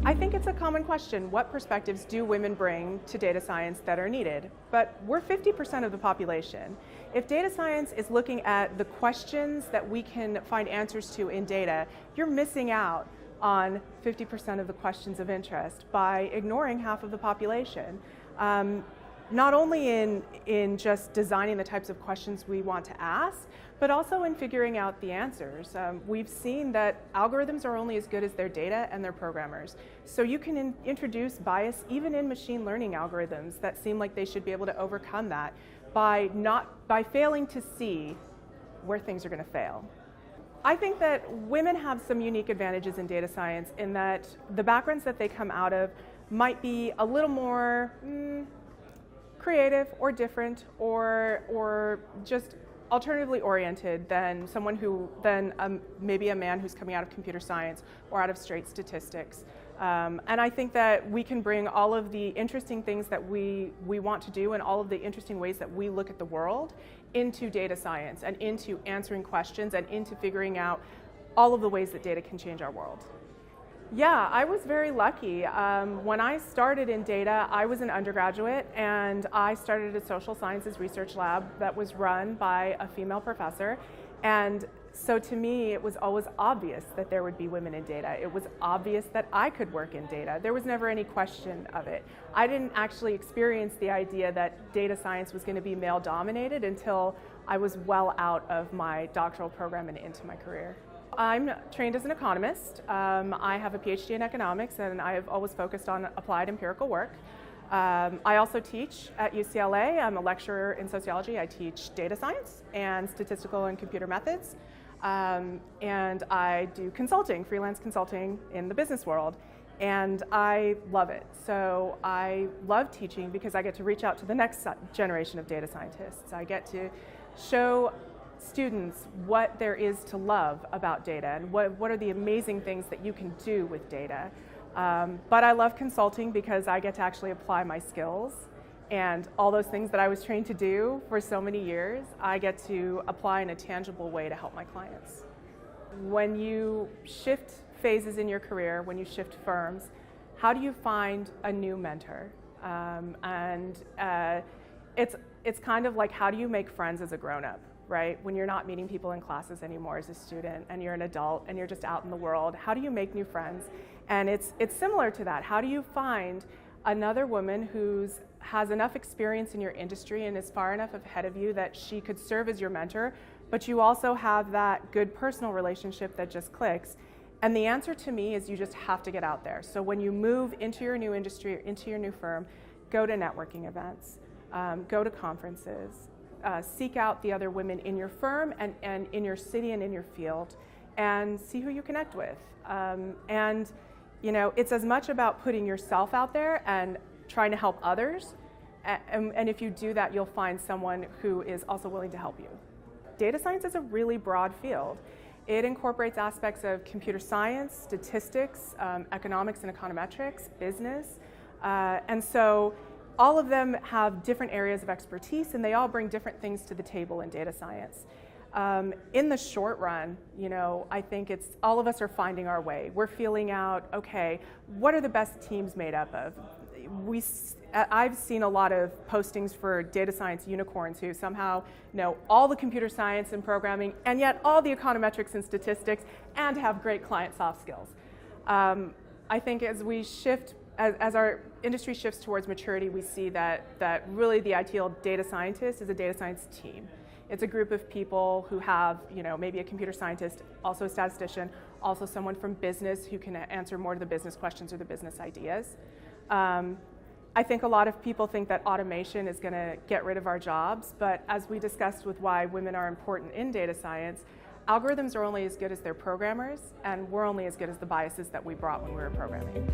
I think it's a common question. What perspectives do women bring to data science that are needed? But we're 50% of the population. If data science is looking at the questions that we can find answers to in data, you're missing out on 50% of the questions of interest by ignoring half of the population. Not only in just designing the types of questions we want to ask, but also in figuring out the answers. We've seen that algorithms are only as good as their data and their programmers. So you can introduce bias even in machine learning algorithms that seem like they should be able to overcome that by failing to see where things are going to fail. I think that women have some unique advantages in data science in that the backgrounds that they come out of might be a little more creative or different or just alternatively oriented than maybe a man who's coming out of computer science or out of straight statistics. And I think that we can bring all of the interesting things that we want to do and all of the interesting ways that we look at the world into data science and into answering questions and into figuring out all of the ways that data can change our world. Yeah, I was very lucky. When I started in data, I was an undergraduate and I started a social sciences research lab that was run by a female professor. And so to me, it was always obvious that there would be women in data. It was obvious that I could work in data. There was never any question of it. I didn't actually experience the idea that data science was going to be male dominated until I was well out of my doctoral program and into my career. I'm trained as an economist. I have a PhD in economics and I have always focused on applied empirical work. I also teach at UCLA. I'm a lecturer in sociology. I teach data science and statistical and computer methods. And I do consulting, freelance consulting in the business world. And I love it. So I love teaching because I get to reach out to the next generation of data scientists. I get to show students what there is to love about data and what are the amazing things that you can do with data. But I love consulting because I get to actually apply my skills and all those things that I was trained to do for so many years, I get to apply in a tangible way to help my clients. When you shift phases in your career, when you shift firms, how do you find a new mentor? It's kind of like, how do you make friends as a grown-up? Right? When you're not meeting people in classes anymore as a student and you're an adult and you're just out in the world, how do you make new friends? And it's similar to that. How do you find another woman who has enough experience in your industry and is far enough ahead of you that she could serve as your mentor, but you also have that good personal relationship that just clicks? And the answer to me is you just have to get out there. So when you move into your new industry or into your new firm, go to networking events, go to conferences, seek out the other women in your firm and in your city and in your field and see who you connect with. And you know, it's as much about putting yourself out there and trying to help others. And if you do that, you'll find someone who is also willing to help you. Data science is a really broad field. It incorporates aspects of computer science, statistics, economics and econometrics, business. And so all of them have different areas of expertise and they all bring different things to the table in data science. In the short run, you know, I think it's all of us are finding our way. We're feeling out, okay, what are the best teams made up of? I've seen a lot of postings for data science unicorns who somehow know all the computer science and programming and yet all the econometrics and statistics and have great client soft skills. I think as we shift, as our industry shifts towards maturity, we see that really the ideal data scientist is a data science team. It's a group of people who have, you know, maybe a computer scientist, also a statistician, also someone from business who can answer more to the business questions or the business ideas. I think a lot of people think that automation is going to get rid of our jobs, but as we discussed with why women are important in data science, algorithms are only as good as their programmers, and we're only as good as the biases that we brought when we were programming.